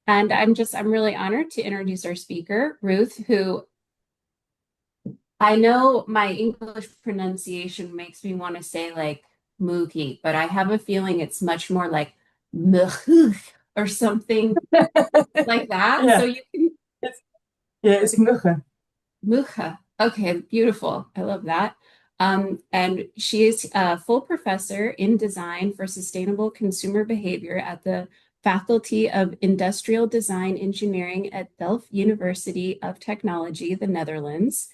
And I'm really honored to introduce our speaker, Ruth, who I know my English pronunciation makes me want to say like Mookie, but I have a feeling it's much more like Mugge or something like that. So Yeah, you can it's, yeah, it's Mugge. Mugge. Okay, beautiful. I love that. And she is a full professor in design for sustainable consumer behavior at the Faculty of Industrial Design Engineering at Delft University of Technology, the Netherlands.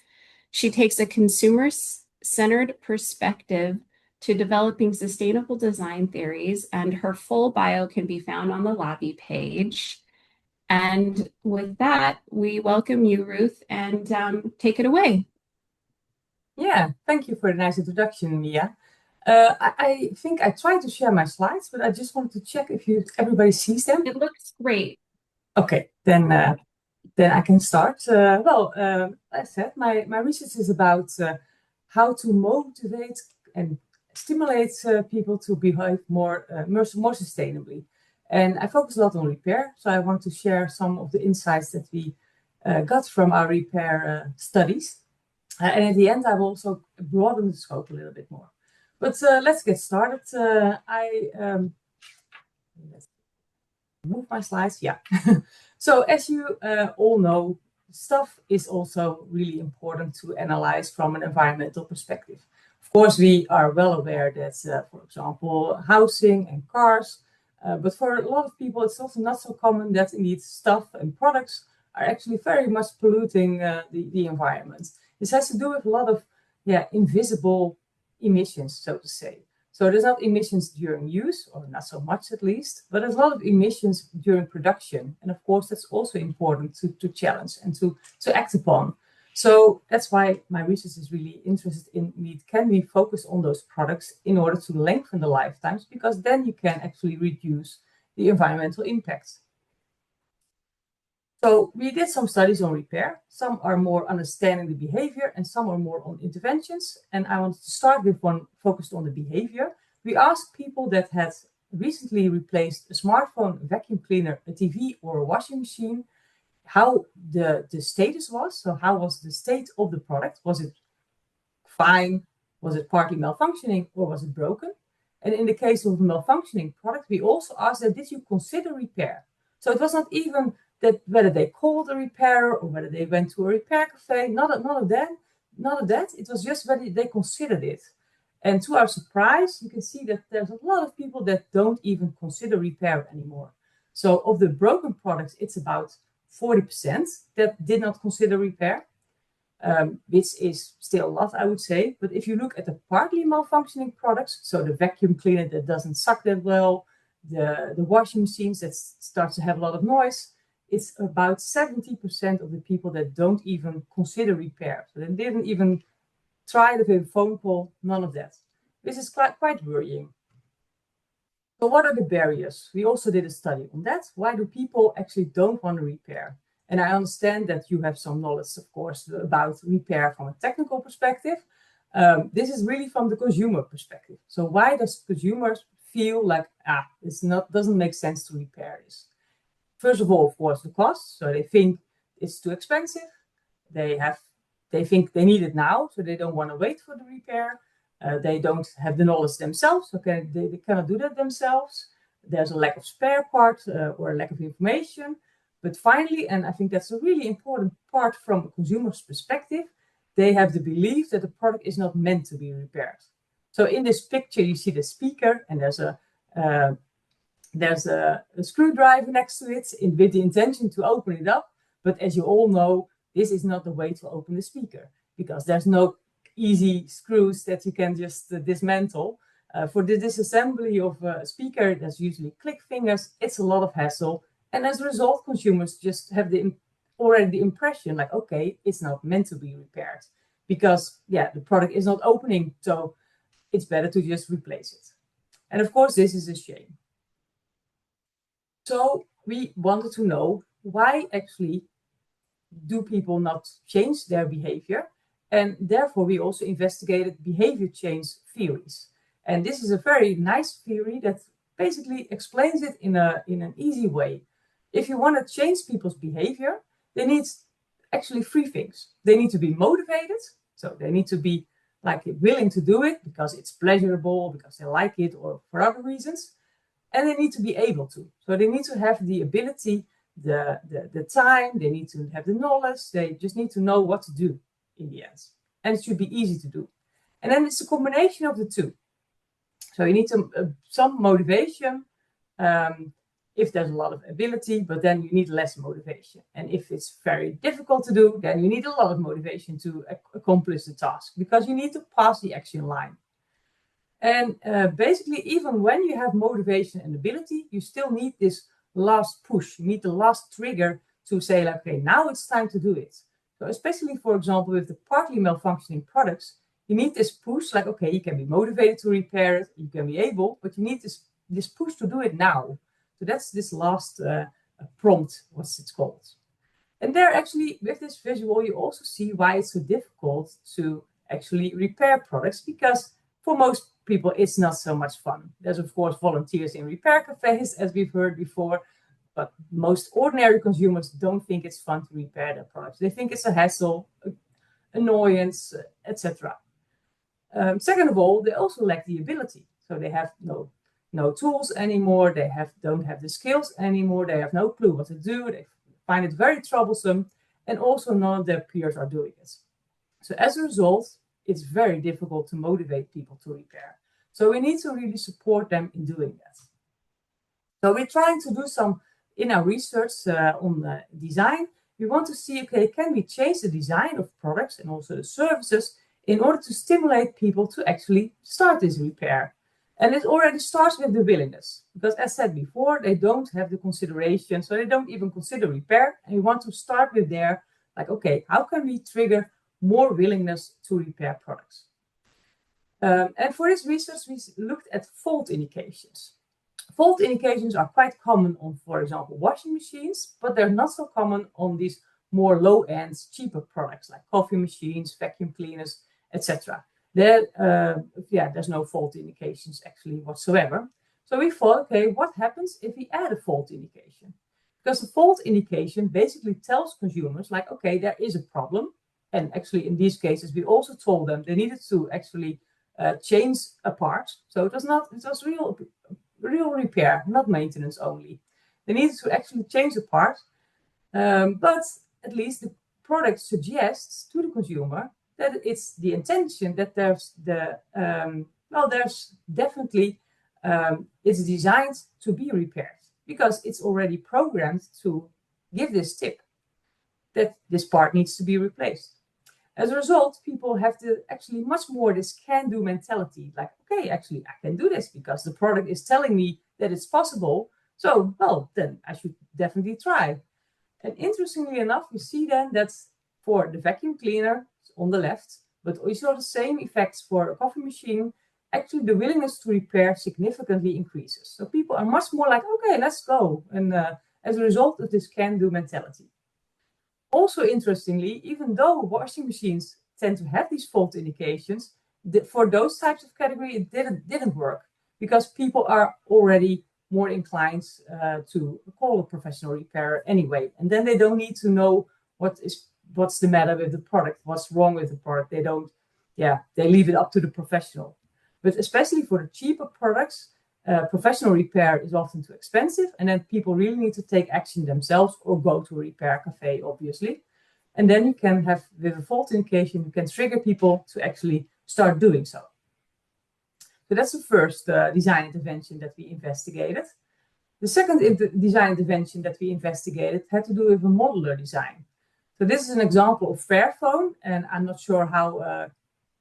She takes a consumer-centered perspective to developing sustainable design theories, and her full bio can be found on the lobby page. And with that, we welcome you, Ruth, and take it away. Yeah, thank you for the nice introduction, Mia. I think I tried to share my slides, but I just wanted to check if everybody sees them. It looks great. Okay, then I can start. As I said, my research is about how to motivate and stimulate people to behave more sustainably. And I focus a lot on repair, so I want to share some of the insights that we got from our repair studies. And at the end, I will also broaden the scope a little bit more. But let's get started. Let's move my slides. Yeah. So as you all know, stuff is also really important to analyze from an environmental perspective. Of course, we are well aware that, for example, housing and cars, but for a lot of people, it's also not so common that indeed stuff and products are actually very much polluting the environment. This has to do with a lot of invisible emissions, so to say. So there's not emissions during use, or not so much at least, but there's a lot of emissions during production. And of course, that's also important to challenge and to act upon. So that's why my research is really interested in can we focus on those products in order to lengthen the lifetimes, because then you can actually reduce the environmental impacts. So we did some studies on repair. Some are more understanding the behavior and some are more on interventions. And I wanted to start with one focused on the behavior. We asked people that had recently replaced a smartphone, a vacuum cleaner, a TV, or a washing machine, how the status was. So how was the state of the product? Was it fine? Was it partly malfunctioning, or was it broken? And in the case of a malfunctioning product, we also asked them, did you consider repair? So it was not even that whether they called a repairer or whether they went to a repair cafe, none of that. It was just whether they considered it. And to our surprise, you can see that there's a lot of people that don't even consider repair anymore. So of the broken products, it's about 40% that did not consider repair, which is still a lot, I would say. But if you look at the partly malfunctioning products, so the vacuum cleaner that doesn't suck that well, the washing machines that start to have a lot of noise, it's about 70% of the people that don't even consider repair. So they didn't even try with a phone call, none of that. This is quite worrying. So what are the barriers? We also did a study on that. Why do people actually don't want to repair? And I understand that you have some knowledge, of course, about repair from a technical perspective. This is really from the consumer perspective. So why does consumers feel like, doesn't make sense to repair this? First of all, of course, the cost. So they think it's too expensive. They think they need it now, so they don't want to wait for the repair. They don't have the knowledge themselves, so they cannot do that themselves. There's a lack of spare parts or a lack of information. But finally, and I think that's a really important part from a consumer's perspective, they have the belief that the product is not meant to be repaired. So in this picture, you see the speaker, and there's a screwdriver next to it with the intention to open it up. But as you all know, this is not the way to open the speaker, because there's no easy screws that you can just dismantle. For the disassembly of a speaker, there's usually click fingers. It's a lot of hassle. And as a result, consumers just have already the impression like, okay, it's not meant to be repaired because, the product is not opening. So it's better to just replace it. And of course, this is a shame. So we wanted to know why actually do people not change their behavior? And therefore, we also investigated behavior change theories. And this is a very nice theory that basically explains it in an easy way. If you want to change people's behavior, they need actually three things. They need to be motivated, so they need to be like willing to do it because it's pleasurable, because they like it, or for other reasons. And they need to be able to. So they need to have the ability, the time, they need to have the knowledge, they just need to know what to do in the end. And it should be easy to do. And then it's a combination of the two. So you need some motivation, if there's a lot of ability, but then you need less motivation. And if it's very difficult to do, then you need a lot of motivation to accomplish the task, because you need to pass the action line. And basically, even when you have motivation and ability, you still need this last push. You need the last trigger to say, like, okay, now it's time to do it. So especially, for example, with the partly malfunctioning products, you need this push, like, okay, you can be motivated to repair it, you can be able, but you need this push to do it now. So that's this last prompt, what's it called. And there actually, with this visual, you also see why it's so difficult to actually repair products, because for most people, it's not so much fun. There's, of course, volunteers in repair cafes, as we've heard before, but most ordinary consumers don't think it's fun to repair their products. They think it's a hassle, annoyance, etc. Second of all, they also lack the ability. So they have no tools anymore. They don't have the skills anymore. They have no clue what to do. They find it very troublesome. And also none of their peers are doing it. So as a result, it's very difficult to motivate people to repair. So we need to really support them in doing that. So we're trying to do some, in our research on design, we want to see, okay, can we change the design of products and also the services in order to stimulate people to actually start this repair? And it already starts with the willingness, because as said before, they don't have the consideration, so they don't even consider repair. And we want to start with their, like, okay, how can we trigger more willingness to repair products? And for this research, we looked at fault indications. Fault indications are quite common on, for example, washing machines, but they're not so common on these more low-end, cheaper products like coffee machines, vacuum cleaners, etc. There's no fault indications actually whatsoever. So we thought, okay, what happens if we add a fault indication? Because the fault indication basically tells consumers, like, okay, there is a problem. And actually, in these cases, we also told them they needed to actually change a part. So it was real repair, not maintenance only. They needed to actually change the part, but at least the product suggests to the consumer that it's the intention that there's definitely it's designed to be repaired, because it's already programmed to give this tip that this part needs to be replaced. As a result, people have to actually much more this can-do mentality. Like, okay, actually, I can do this because the product is telling me that it's possible. So, well, then I should definitely try. And interestingly enough, we see then that for the vacuum cleaner on the left, but also the same effects for a coffee machine, actually the willingness to repair significantly increases. So people are much more like, okay, let's go. And as a result of this can-do mentality. Also, interestingly, even though washing machines tend to have these fault indications, for those types of category, it didn't work, because people are already more inclined to call a professional repairer anyway. And then they don't need to know what's the matter with the product, what's wrong with the product. They leave it up to the professional. But especially for the cheaper products, professional repair is often too expensive, and then people really need to take action themselves or go to a repair cafe, obviously. And then you can have, with a fault indication, you can trigger people to actually start doing so. So that's the first design intervention that we investigated. The second design intervention that we investigated had to do with a modular design. So this is an example of Fairphone, and I'm not sure how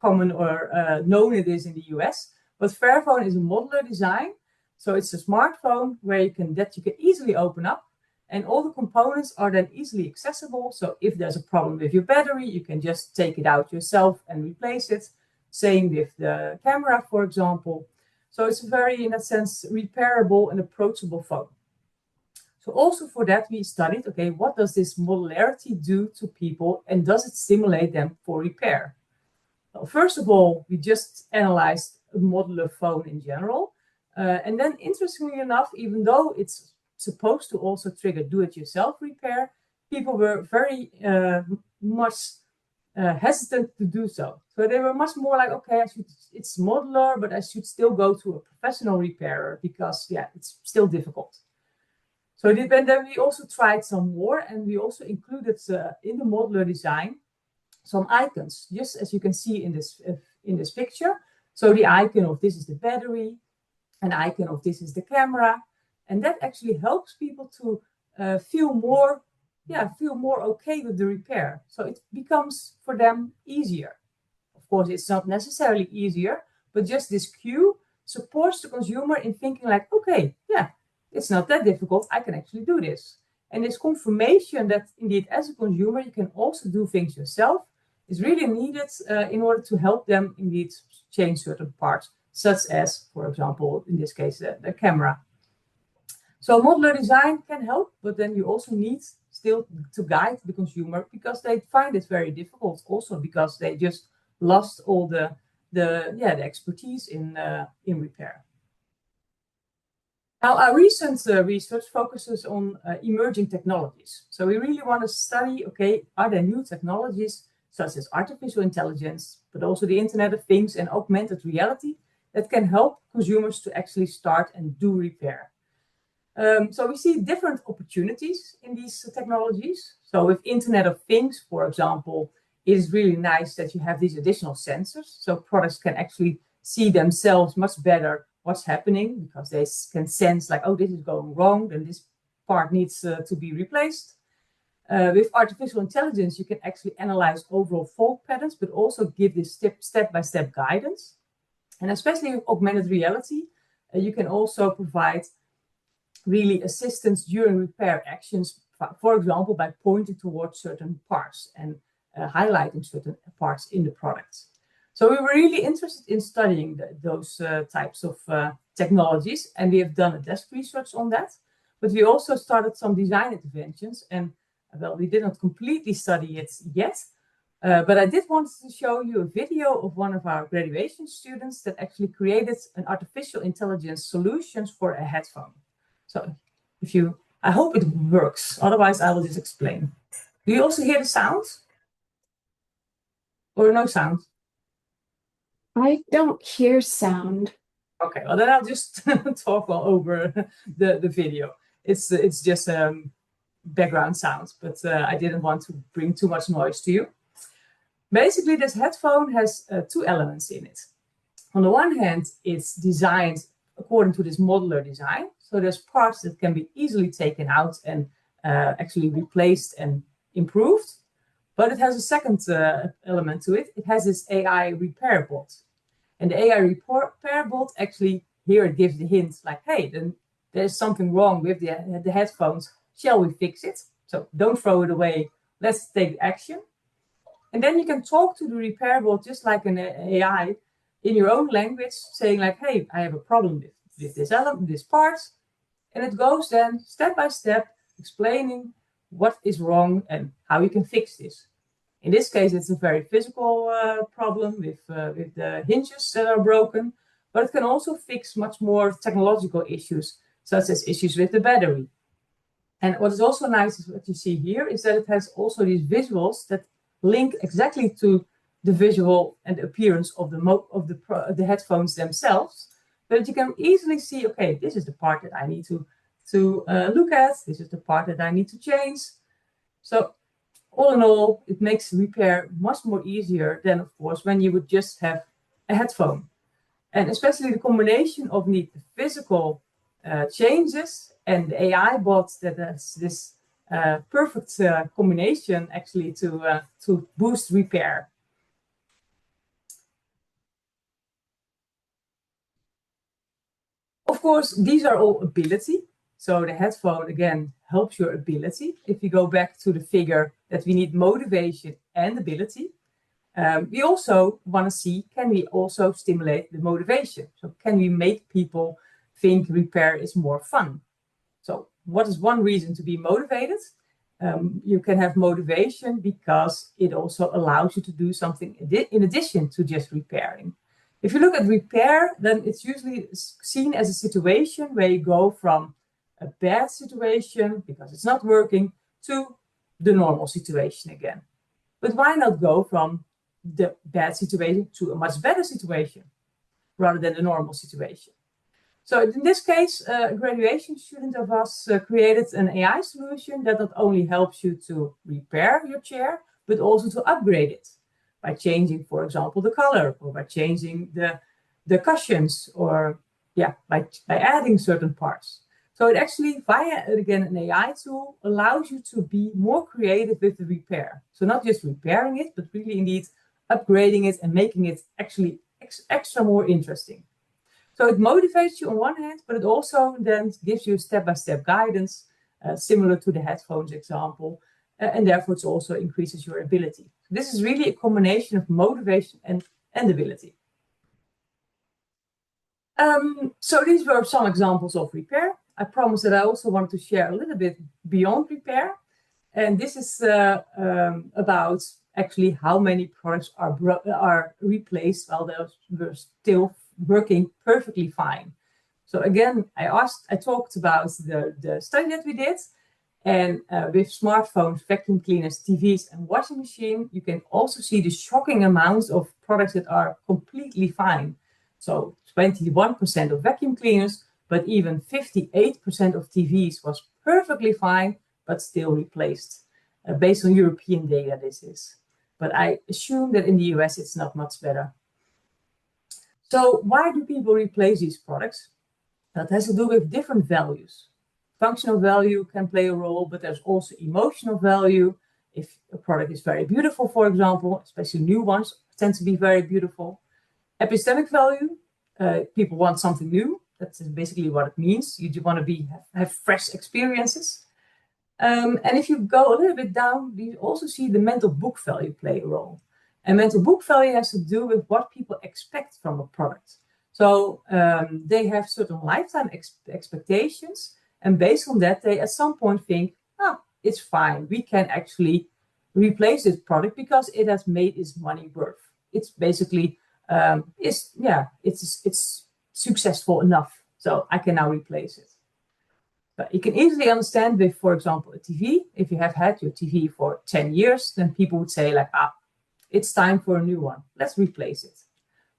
common or known it is in the US. But Fairphone is a modular design. So it's a smartphone that you can easily open up, and all the components are then easily accessible. So if there's a problem with your battery, you can just take it out yourself and replace it. Same with the camera, for example. So it's a very, in that sense, repairable and approachable phone. So also for that, we studied, okay, what does this modularity do to people, and does it stimulate them for repair? Well, first of all, we just analyzed a modular phone in general. And then interestingly enough, even though it's supposed to also trigger do-it-yourself repair, people were very much hesitant to do so. So they were much more like, okay, it's modular, but I should still go to a professional repairer because, yeah, it's still difficult. So then we also tried some more, and we also included in the modular design some icons, just as you can see in this picture. So the icon of this is the battery, an icon of this is the camera, and that actually helps people to feel more okay with the repair. So it becomes for them easier. Of course, it's not necessarily easier, but just this cue supports the consumer in thinking like, okay, yeah, it's not that difficult. I can actually do this. And this confirmation that indeed, as a consumer, you can also do things yourself is really needed in order to help them indeed change certain parts, such as, for example, in this case, the camera. So modular design can help, but then you also need still to guide the consumer because they find it very difficult, also because they just lost all the expertise in repair. Now, our recent research focuses on emerging technologies. So we really want to study, okay, are there new technologies such as artificial intelligence, but also the Internet of Things and augmented reality that can help consumers to actually start and do repair. So we see different opportunities in these technologies. So with Internet of Things, for example, it is really nice that you have these additional sensors. So products can actually see themselves much better what's happening because they can sense like, oh, this is going wrong, then this part needs to be replaced. With artificial intelligence, you can actually analyze overall fault patterns, but also give this step-by-step guidance. And especially with augmented reality, you can also provide really assistance during repair actions, for example, by pointing towards certain parts and highlighting certain parts in the products. So we were really interested in studying those types of technologies, and we have done a desk research on that. But we also started some design interventions, and well, we did not completely study it yet, but I did want to show you a video of one of our graduation students that actually created an artificial intelligence solutions for a headphone. So I hope it works. Otherwise, I will just explain. Do you also hear the sound? Or no sound? I don't hear sound. Okay, well then I'll just talk all over the video. It's just background sounds, but I didn't want to bring too much noise to you. Basically, this headphone has two elements in it. On the one hand, it's designed according to this modular design. So there's parts that can be easily taken out and actually replaced and improved. But it has a second element to it. It has this AI repair bot. And the AI repair bot actually, here it gives the hint like, hey, then there's something wrong with the headphones. Shall we fix it? So don't throw it away. Let's take action. And then you can talk to the repair bot just like an AI in your own language, saying like, hey, I have a problem with this element, this part. And it goes then step by step, explaining what is wrong and how you can fix this. In this case, it's a very physical problem with the hinges that are broken, but it can also fix much more technological issues, such as issues with the battery. And what is also nice is what you see here is that it has also these visuals that link exactly to the visual and appearance of the headphones themselves, but you can easily see, okay, this is the part that I need to look at. This is the part that I need to change. So all in all, it makes repair much more easier than, of course, when you would just have a headphone. And especially the combination of the physical changes and the AI bot that has this perfect combination actually to boost repair. Of course, these are all ability. So the headphone, again, helps your ability. If you go back to the figure that we need motivation and ability, we also want to see, can we also stimulate the motivation? So can we make people think repair is more fun? So what is one reason to be motivated? You can have motivation because it also allows you to do something in addition to just repairing. If you look at repair, then it's usually seen as a situation where you go from a bad situation because it's not working to the normal situation again. But why not go from the bad situation to a much better situation rather than the normal situation? So in this case, a graduation student of us created an AI solution that not only helps you to repair your chair, but also to upgrade it by changing, for example, the color, or by changing the cushions, or by adding certain parts. So it actually, via, again, an AI tool, allows you to be more creative with the repair. So not just repairing it, but really indeed upgrading it and making it actually extra more interesting. So it motivates you on one hand, but it also then gives you step-by-step guidance, similar to the headphones example, and therefore it also increases your ability. This is really a combination of motivation and ability. So these were some examples of repair. I promised that I also want to share a little bit beyond repair. And this is about actually how many products are replaced while they're still working perfectly fine. So again, I talked about the study that we did. And with smartphones, vacuum cleaners, TVs, and washing machine, you can also see the shocking amounts of products that are completely fine. So 21% of vacuum cleaners, but even 58% of TVs was perfectly fine, but still replaced. Based on European data, this is. But I assume that in the US, it's not much better. So why do people replace these products? That has to do with different values. Functional value can play a role, but there's also emotional value. If a product is very beautiful, for example, especially new ones tend to be very beautiful. Epistemic value, people want something new. That's basically what it means. You want to have fresh experiences. And if you go a little bit down, you also see the mental book value play a role. And mental book value has to do with what people expect from a product. So they have certain lifetime expectations. And based on that, they at some point think, it's fine. We can actually replace this product because it has made its money worth. It's basically, it's successful enough. So I can now replace it. But you can easily understand with, for example, a TV. If you have had your TV for 10 years, then people would say like, it's time for a new one. Let's replace it.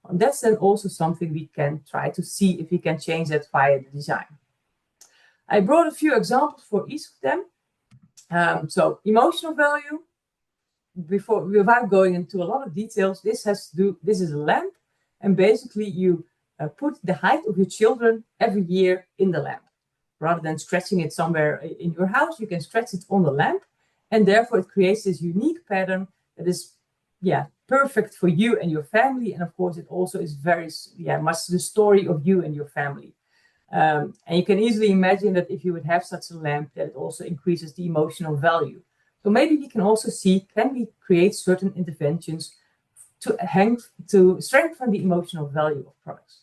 And that's then also something we can try to see if we can change that via the design. I brought a few examples for each of them. So emotional value, without going into a lot of details, this is a lamp. And basically you put the height of your children every year in the lamp. Rather than stretching it somewhere in your house, you can stretch it on the lamp. And therefore it creates this unique pattern that is, perfect for you and your family. And of course, it also is very, much the story of you and your family. And you can easily imagine that if you would have such a lamp, that it also increases the emotional value. So maybe we can also see, can we create certain interventions to strengthen the emotional value of products?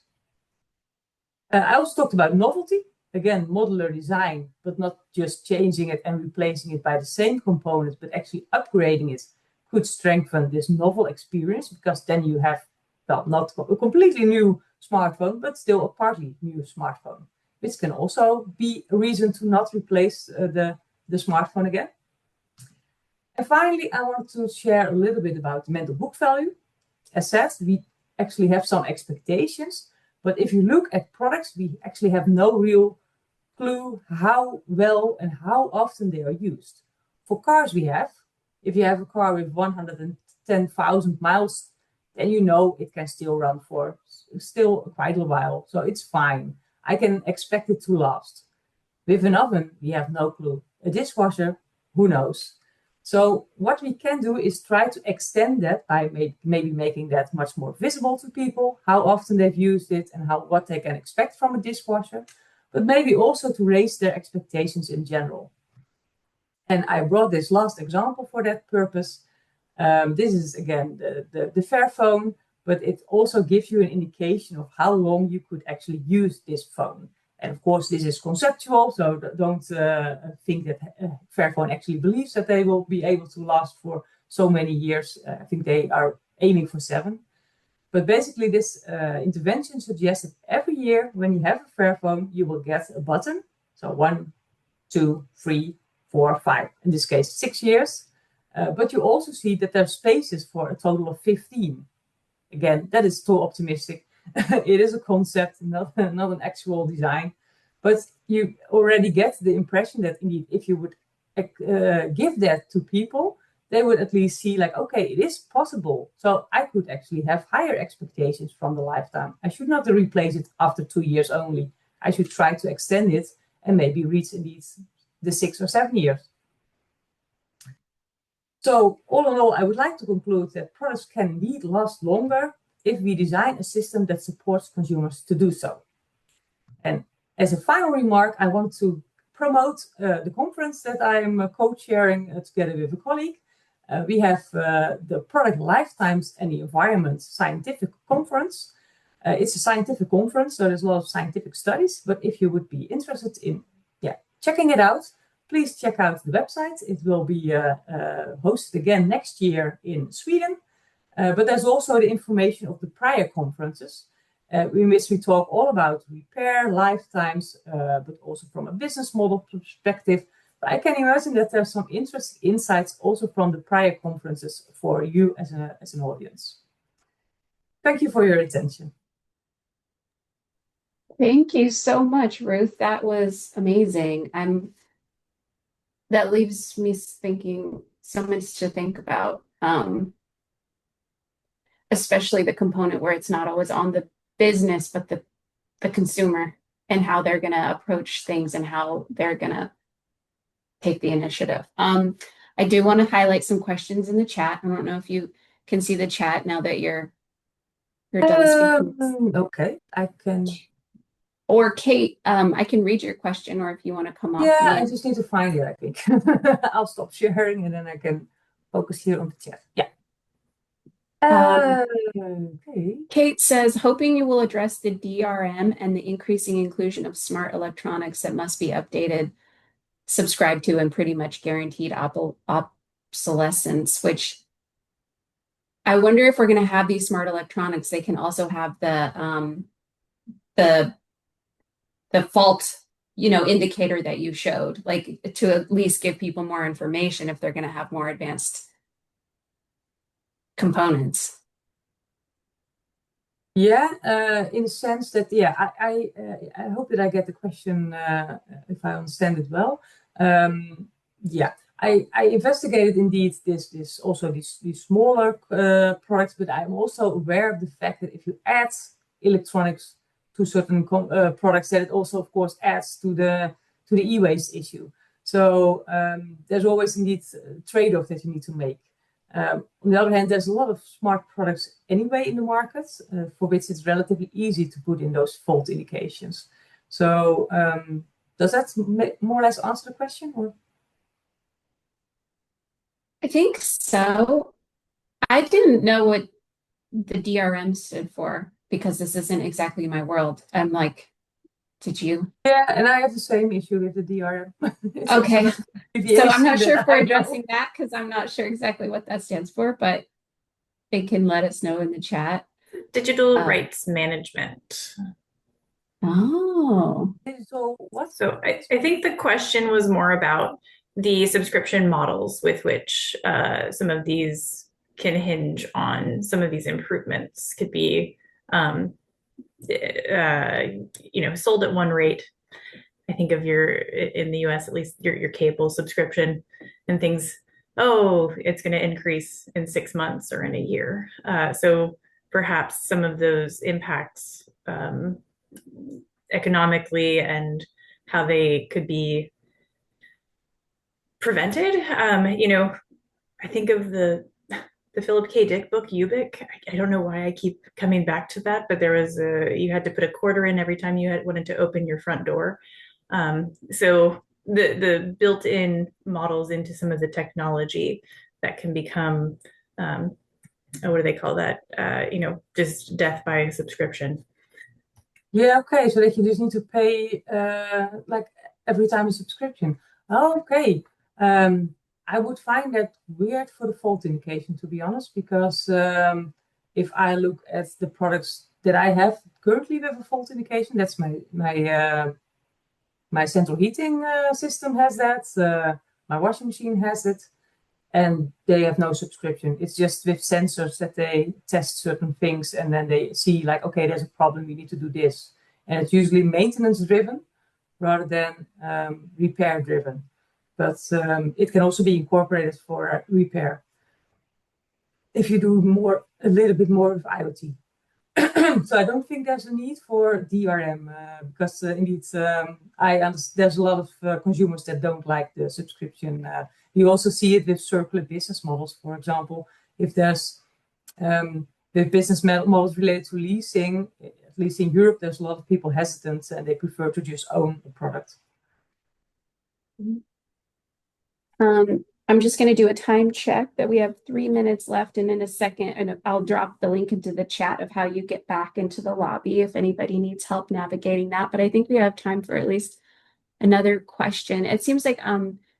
I also talked about novelty. Again, modular design, but not just changing it and replacing it by the same components, but actually upgrading it could strengthen this novel experience, because then you have, not a completely new smartphone, but still a partly new smartphone, which can also be a reason to not replace the smartphone again. And finally, I want to share a little bit about the mental book value. As said, we actually have some expectations, but if you look at products, we actually have no real clue how well and how often they are used. For cars, we have. If you have a car with 110,000 miles, then you know it can still run for still quite a while. So it's fine. I can expect it to last. With an oven, we have no clue. A dishwasher, who knows? So what we can do is try to extend that by maybe making that much more visible to people, how often they've used it and what they can expect from a dishwasher, but maybe also to raise their expectations in general. And I brought this last example for that purpose. This is, again, the Fairphone, but it also gives you an indication of how long you could actually use this phone. And of course, this is conceptual, so don't think that Fairphone actually believes that they will be able to last for so many years. I think they are aiming for 7. But basically, this intervention suggests that every year when you have a Fairphone, you will get a button. So 1, 2, 3, 4, 5, in this case, 6 years. But you also see that there are spaces for a total of 15. Again, that is too optimistic. It is a concept, not an actual design. But you already get the impression that indeed, if you would give that to people, they would at least see like, okay, it is possible. So I could actually have higher expectations from the lifetime. I should not replace it after 2 years only. I should try to extend it and maybe reach indeed the 6 or 7 years. So all in all, I would like to conclude that products can indeed last longer if we design a system that supports consumers to do so. And as a final remark, I want to promote the conference that I'm co-chairing together with a colleague. We have the Product Lifetimes and the Environment Scientific Conference. It's a scientific conference, so there's a lot of scientific studies. But if you would be interested in checking it out, please check out the website. It will be hosted again next year in Sweden. But there's also the information of the prior conferences, in which we talk all about repair, lifetimes, but also from a business model perspective. But I can imagine that there's some interesting insights also from the prior conferences for you as an audience. Thank you for your attention. Thank you so much, Ruth. That was amazing. That leaves me thinking so much to think about, especially the component where it's not always on the business, but the consumer and how they're going to approach things and how they're going to take the initiative. I do want to highlight some questions in the chat. I don't know if you can see the chat now that you're done speaking. Okay, I can. Or Kate, I can read your question, or if you want to come off. Yeah, I just need to find it, I think. I'll stop sharing and then I can focus here on the chat. Yeah. Okay. Kate says, hoping you will address the DRM and the increasing inclusion of smart electronics that must be updated, subscribed to, and pretty much guaranteed obsolescence, which I wonder if we're going to have these smart electronics, they can also have the fault, indicator that you showed, like to at least give people more information if they're going to have more advanced components. Yeah, in the sense that, I hope that I get the question if I understand it well. I investigated indeed these smaller products, but I'm also aware of the fact that if you add electronics to certain products, that it also, of course, adds to the e-waste issue. So there's always indeed a trade-off that you need to make. On the other hand, there's a lot of smart products anyway in the market for which it's relatively easy to put in those fault indications. So does that more or less answer the question? Or? I think so. I didn't know what the DRM stood for because this isn't exactly my world. I'm like, did you? Yeah, and I have the same issue with the DRM. Okay. So I'm not sure if we're addressing that because I'm not sure exactly what that stands for, but they can let us know in the chat. Digital rights management. Oh. So what? So I think the question was more about the subscription models with which some of these can hinge on some of these improvements could be sold at one rate. I think of in the US, at least your cable subscription and things, it's going to increase in 6 months or in a year. So perhaps some of those impacts economically and how they could be prevented. I think of the Philip K. Dick book, Ubik. I don't know why I keep coming back to that, but there was you had to put a quarter in every time you wanted to open your front door. So the built-in models into some of the technology that can become, what do they call that? Just death by subscription. Yeah, okay. So that you just need to pay like every time a subscription. Oh, okay. I would find that weird for the fault indication, to be honest, because if I look at the products that I have currently with a fault indication, that's my central heating system has that. My washing machine has it, and they have no subscription. It's just with sensors that they test certain things, and then they see like, okay, there's a problem, we need to do this. And it's usually maintenance driven rather than repair driven. But it can also be incorporated for repair if you do a little bit more with IoT. So I don't think there's a need for DRM because indeed there's a lot of consumers that don't like the subscription. You also see it with circular business models, for example. If there's the business models related to leasing, at least in Europe, there's a lot of people hesitant and they prefer to just own a product. I'm just going to do a time check that we have 3 minutes left, and in a second, and I'll drop the link into the chat of how you get back into the lobby if anybody needs help navigating that. But I think we have time for at least another question. It seems like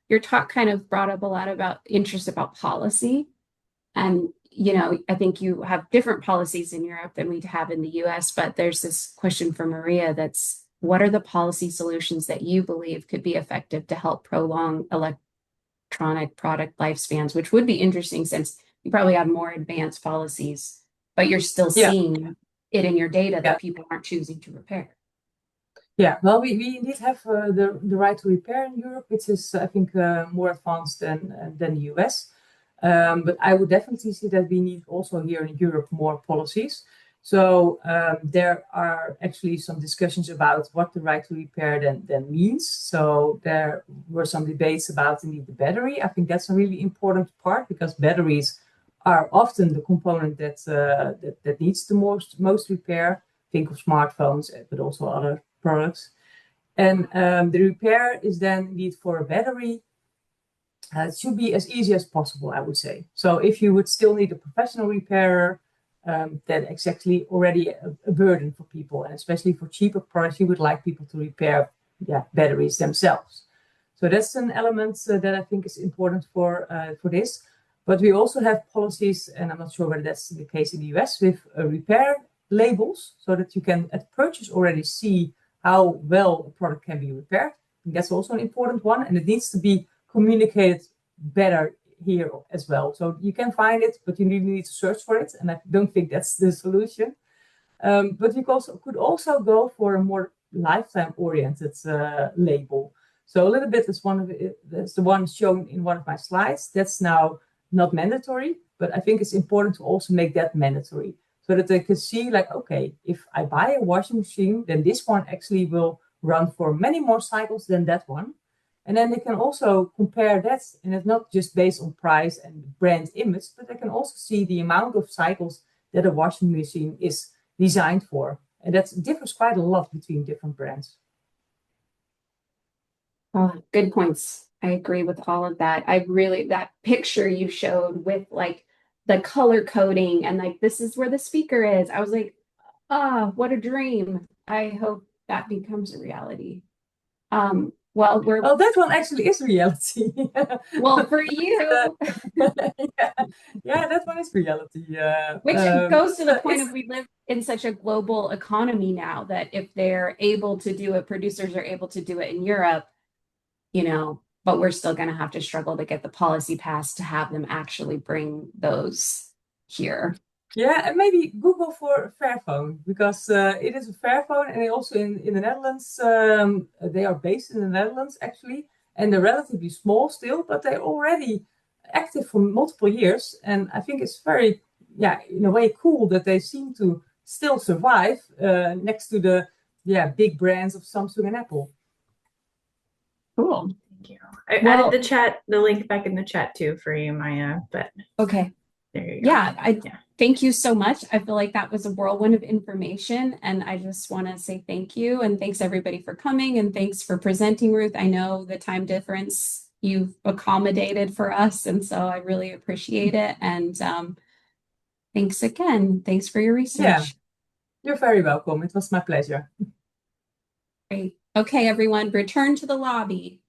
your talk kind of brought up a lot about interest about policy. And, I think you have different policies in Europe than we have in the US, but there's this question for Maria that's, what are the policy solutions that you believe could be effective to help prolong electronic product lifespans, which would be interesting since you probably have more advanced policies, but you're still seeing it in your data that people aren't choosing to repair. Yeah, well, we indeed have the right to repair in Europe, which is, I think, more advanced than the US. But I would definitely see that we need also here in Europe more policies. So there are actually some discussions about what the right to repair then means. So there were some debates about indeed the battery. I think that's a really important part because batteries are often the component that needs the most repair. Think of smartphones, but also other products. And the repair is then indeed for a battery. It should be as easy as possible, I would say. So if you would still need a professional repairer, then exactly already a burden for people. And especially for cheaper products, you would like people to repair batteries themselves. So that's an element that I think is important for this. But we also have policies, and I'm not sure whether that's the case in the US, with repair labels so that you can at purchase already see how well a product can be repaired. And that's also an important one, and it needs to be communicated better here as well. So you can find it, but you need to search for it, and I don't think that's the solution. But you could also go for a more lifetime-oriented label. So a little bit is that's the one shown in one of my slides. That's now not mandatory, but I think it's important to also make that mandatory so that they can see like, okay, if I buy a washing machine, then this one actually will run for many more cycles than that one. And then they can also compare that, and it's not just based on price and brand image, but they can also see the amount of cycles that a washing machine is designed for. And that differs quite a lot between different brands. Oh, good points. I agree with all of that. That picture you showed with like the color coding and like, this is where the speaker is. I was like, what a dream. I hope that becomes a reality. Well, that one actually is reality. Well, for you. yeah, that one is reality. Which goes to the point of we live in such a global economy now that if they're able to do it, producers are able to do it in Europe, but we're still going to have to struggle to get the policy passed to have them actually bring those here. Yeah, and maybe Google for Fairphone, because it is a Fairphone, and also in the Netherlands, they are based in the Netherlands actually, and they're relatively small still, but they're already active for multiple years. And I think it's very, in a way cool that they seem to still survive next to the big brands of Samsung and Apple. Cool. Thank you. I added the link back in the chat too for you, Maya, but okay. There you go. Thank you so much. I feel like that was a whirlwind of information, and I just want to say thank you, and thanks everybody for coming, and thanks for presenting, Ruth. I know the time difference you've accommodated for us, and so I really appreciate it. And thanks again. Thanks for your research. Yeah, you're very welcome. It was my pleasure. Great. Okay, everyone, return to the lobby.